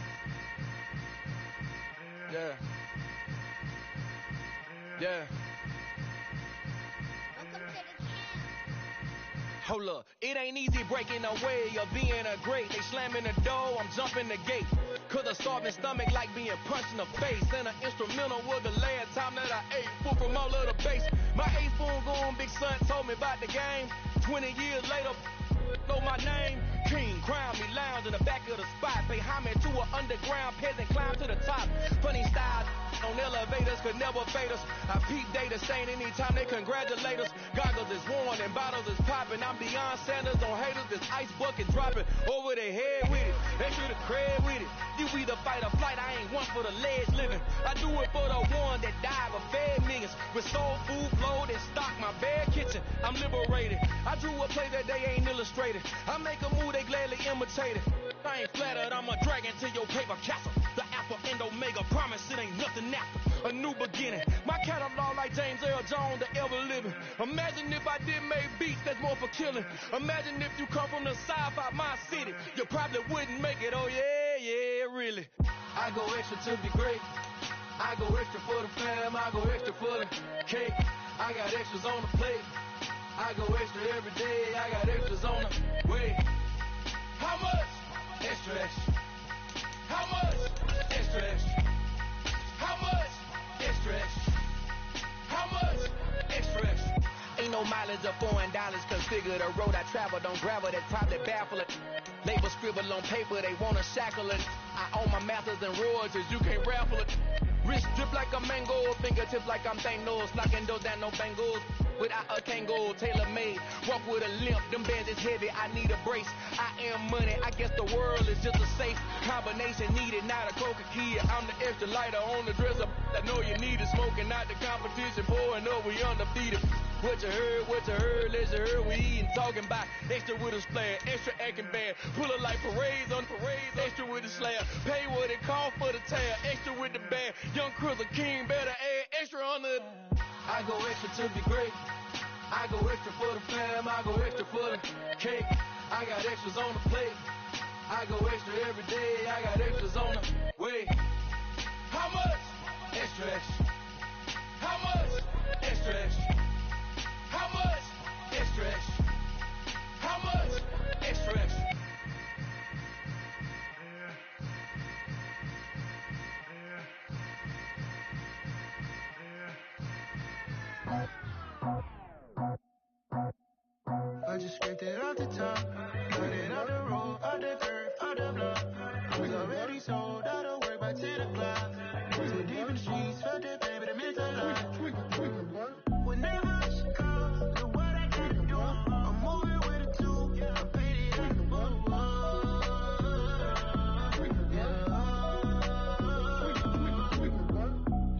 Yeah. Hold up, it ain't easy breaking away or being a great. They slamming the door, I'm jumping the gate. Cause a starving stomach like being punched in the face. And an instrumental was the last time that I ate food from all of the base. My 8-spoon goon, big son told me about the game. 20 years later, know my name. King, crown me, lounge in the back of the spot. Pay homage to an underground peasant, climb to the top. Funny style on elevators could never fade us. I peep data saying anytime they congratulate us. Goggles is worn and bottles is popping. I'm beyond Sanders on haters, this ice bucket dropping over their head with it. Extra the cred with it. You either fight or flight, I ain't one for the ledge living. I do it for the one that died or fed millions. With soul food, flowed and stock my bare kitchen. I'm liberated. I drew a play that they ain't illustrated. I make a move, they gladly imitate it. I ain't flattered, I'm a dragon to your paper castle. The Alpha and Omega, promise it ain't nothing after. A new beginning. My catalog like James Earl Jones, the ever living. Imagine if I did make beats that's more for killing. Imagine if you come from the south out my city. You probably wouldn't make it, oh yeah, really. I go extra to be great. I go extra for the fam, I go extra for the cake. I got extras on the plate. I go extra every day, I got extras on the way. How much? Extra, extra. How much? Extra, extra. How much? Extra, extra. How much? Extra, extra. Ain't no mileage of $4, cause figure the road I travel don't gravel, that probably baffle it. Label scribble on paper, they wanna shackle it. I own my masters and royalties, you can't raffle it. Wrist drip like a mango, fingertips like I'm Thanos, knocking those down no bangles. Without a Kango, tailor-made, walk with a limp, them bands is heavy, I need a brace. I am money, I guess the world is just a safe combination needed, not a coca key. I'm the extra lighter on the dresser, I know you need it, smoking, not the competition. competition pouring up, we undefeated. What you heard, let you heard, we eatin', talking about extra with a splash, extra acting bad, pull it like parades on parades, extra with the slab, pay what it cost for the tab, extra with the bag, young Crizzle King, better add extra on the. I go extra to be great, I go extra for the fam, I go extra for the cake, I got extras on the plate, I go extra every day, I got extras on the way. How much? Extra, extra. How much? Extra, extra. How much? Extra, extra. How much? Extra, extra.
I just scraped it off the top, cut it off the road, off the curve, off the block. I was already sold, I don't work by 10 o'clock. Too deep in the streets, felt that pain, but it meant a lot. Whenever she calls, look what I gotta do. I'm moving with a two, I paid it out the book.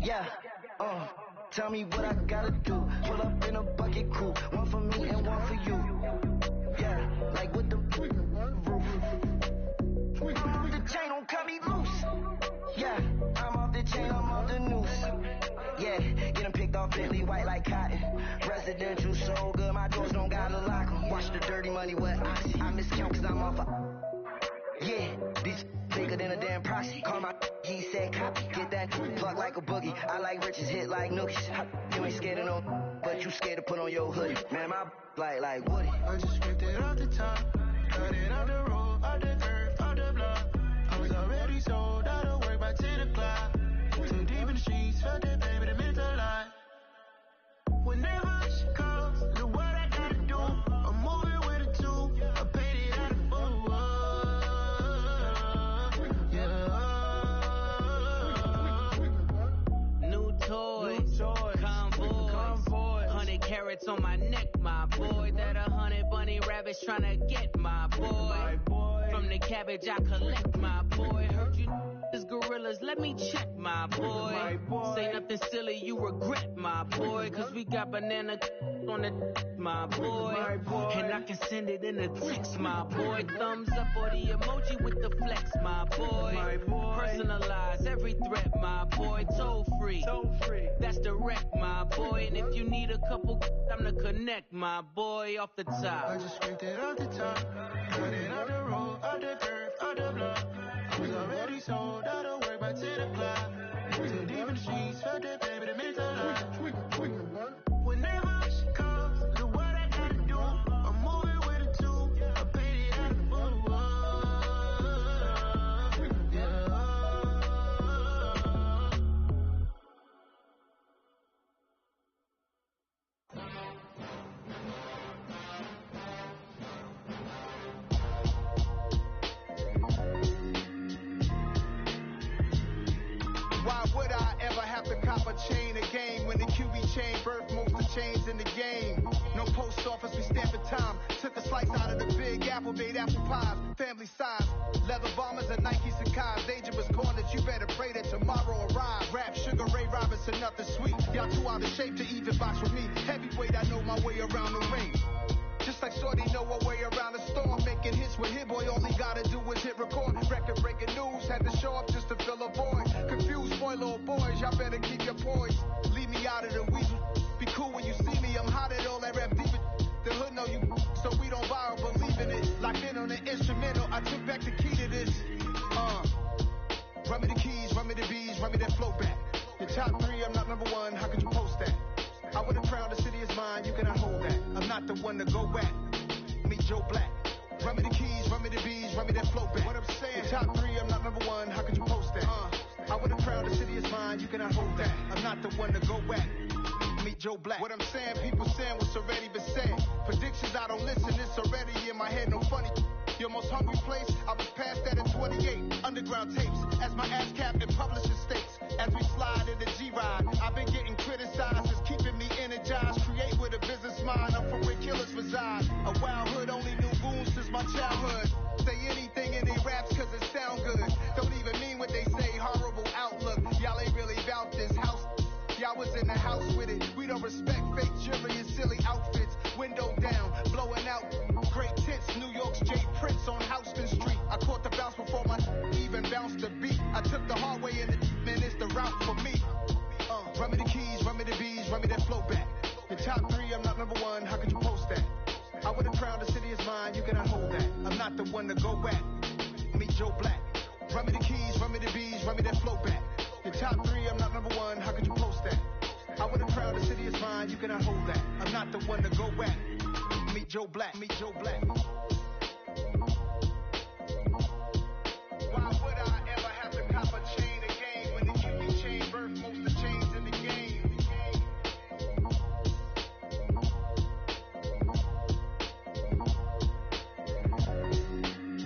Yeah, tell me what I gotta do. Pull up in a bucket crew, one for me and one for you. Yeah, like with the roof. I'm off the chain, don't cut me loose. Yeah, I'm off the chain, I'm off the noose. Yeah, getting picked off Bentley white like cotton. Residential so good, my doors don't gotta lock 'em. Watch the dirty money with oxy. I miscount cause I'm off a. Yeah, these bigger than a damn proxy. Call my he said copy. Get that plug like a boogie. I like riches hit like nookies. You ain't scared of no, but you scared to put on your hoodie. Man, my like Woody.
I just scraped it off the top, cut it off the road, off the curve, off the block. I was already sold, I don't work by 10 o'clock. Too deep in the streets, felt that pain, but it meant a lot. Whenever she calls, look what I gotta do. I'm moving with a two, I paid it out of the book.
New toys, convoy, 100 carats on my neck, my boy. That 100 bunny rabbits tryna get my boy. From the cabbage I collect, my boy. Heard you is gorillas, let me check, my boy. Say nothing silly, you regret, my boy. Cause we got banana on the my boy. And I can send it in a text, my boy. Thumbs up or the emoji with the flex, my boy. Personalize every threat, my boy. Toll free, that's direct, my boy. And if you need a couple, I'm the connect, my boy. Off the top,
I just scraped it off the top, cut it off the road, off the curve, off the block. I was already sold, I don't work by 10 o'clock. Too deep in the streets, felt that pain, but it meant a lot. Whenever she calls, look what I gotta do. I'm moving with a two, I paid it out of the book.
Why would I ever have to cop a chain again when the QB chain birth moves the chains in the game? No post office, we stamping time. Took a slice out of the big apple, made apple pies, family size. Leather bombers and Nike Sacai's, dangerous corners, you better pray that tomorrow arrives. Rap, Sugar Ray Robinson, nothing sweet. Y'all too out of shape to even box with me. Heavyweight, I know my way around the ring. Just like Shorty know her way around the storm. Making hits with Hit Boy, all he gotta do is hit record. Record breaking news, had to show up just to fill a void. Confused, boy, little boys, y'all better keep your poise. Leave me out of the weasel. Be cool when you see me, I'm hot at all that rap deep. The hood know you, so we don't borrow, believe in it. Locked in on the instrumental, I took back the key to this. Run me the keys, run me the bees, run me that flow back. Your top three, I'm not number one, how could you post that? I would have crowned the city is mine, you cannot hold that. I'm not the one to go back. Meet Joe Black. Run me the keys, run me the bees, run me that flow back. What I'm saying, your top three, I'm not number one, how could you post that? I would have crowned the city is mine, you cannot hold that. I'm not the one to go back. Meet Joe Black. What I'm saying, people saying what's already been said. Predictions, I don't listen, it's already in my head, no funny. Your most hungry place, I was past that at 28. Underground tapes, as my ass cap in publishing states. As we slide in the G-Ride, I've been getting criticized, it's keeping me energized. Create with a business mind, I'm from where killers reside. A wild hood, only knew goons since my childhood. Say anything in they raps cause it sound good. Don't even mean what they say, horrible outlook. Y'all ain't really about this house. Y'all was in the house with it. We don't respect fake jewelry and silly outfits. Window down, blowing out great tits. New York's J. Prince on Houston Street. I caught the bounce before my even bounced the beat. I took the hard way and it's the route for me. Run me the keys, run me the bees, run me that flow back. The top 3, I'm not number 1, how could you post that? I would have crowned the city is mine, you cannot hold that. I'm not the one to go at. Meet Joe Black. Run me the keys, run me the bees, run me that flow back. The top 3, I'm not number 1, how could you post that? I would have crowned the city is mine, you cannot hold that. I'm not the one to go at. Meet Joe Black, meet Joe Black. Why would I ever have to cop a chain again when the Cuban chain birth most of the chains in the game?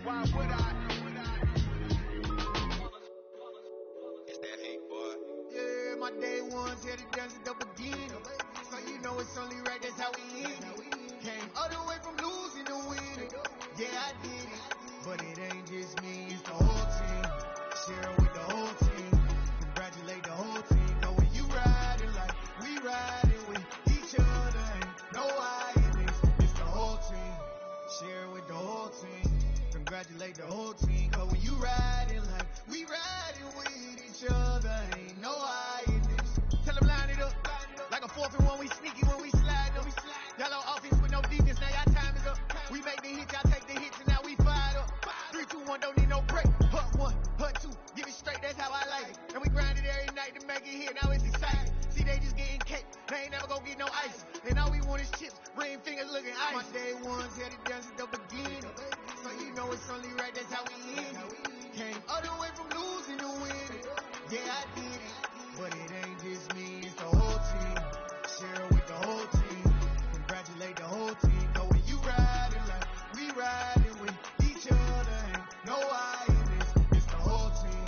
Why would I?
It's that hate, boy.
Yeah, my day ones here to dance at the beginning. So you know it's only right, that's how we end it. Came all the way from losing to winning. Yeah, I did it. But it ain't just me, it's the whole team. Share with the whole team. Congratulate the whole team. Know when you riding like we riding with each other. Ain't no I in this. It's the whole team. Share with the whole team. Congratulate the whole team. Cause when you riding like we riding with each other. Ain't no I in this. Tell them line it up. Like a 4th and 1, we sneaky when we slide up. Y'all on offense with no defense, now y'all time is up. We make the hits, y'all take the hits, and now we fired up. 3, 2, 1, don't need no break. Hut 1, hut 2, give it straight, that's how I like it. And we grind it every night to make it hit, now it's exciting. See, they just getting cake, they ain't never gonna get no ice. And all we want is chips, ring fingers looking ice. My day ones here to dance at the beginning. So you know it's only right, that's how we end it. Came all the way from losing to winning. Yeah, I did it. But it ain't just me, it's the whole team. Share with the whole team. Congratulate the whole team. Cause when you riding like we riding with each other. Ain't no I in this. It's the whole team.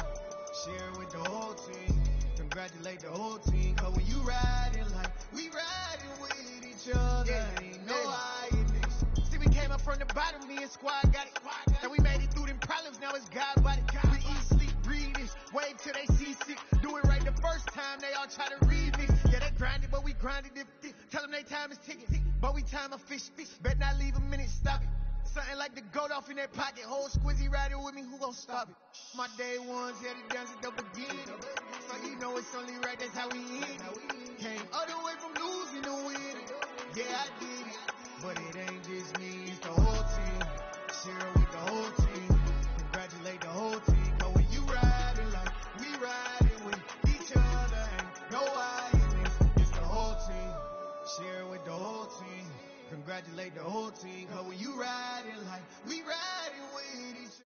Share with the whole team. Congratulate the whole team. Cause when you riding like we riding with each other. Ain't no I in this. See, we came up from the bottom, me and squad got it. And we made it through them problems, now it's God body. We eat, sleep, breathe this. Wave till they see sick. Do it right the first time, they all try to remix. Yeah, they grinded, but we grinded it. Tell them they time is ticking. But we time a fish. Bet not leave a minute, stop it. Something like the goat off in that pocket. Whole squizzy riding with me, who gon' stop it? My day ones here to dance at the beginning. So you know it's only right, that's how we end it. Came all the way from losing to winning. Yeah, I did it. But it ain't just me, it's the whole team. Share with the whole team. Congratulate the whole team. Cause when you riding like we riding with each other. Ain't no I in this. It's the whole team. Share with the whole team. Congratulate the whole team. Cause when you riding like we riding with each other.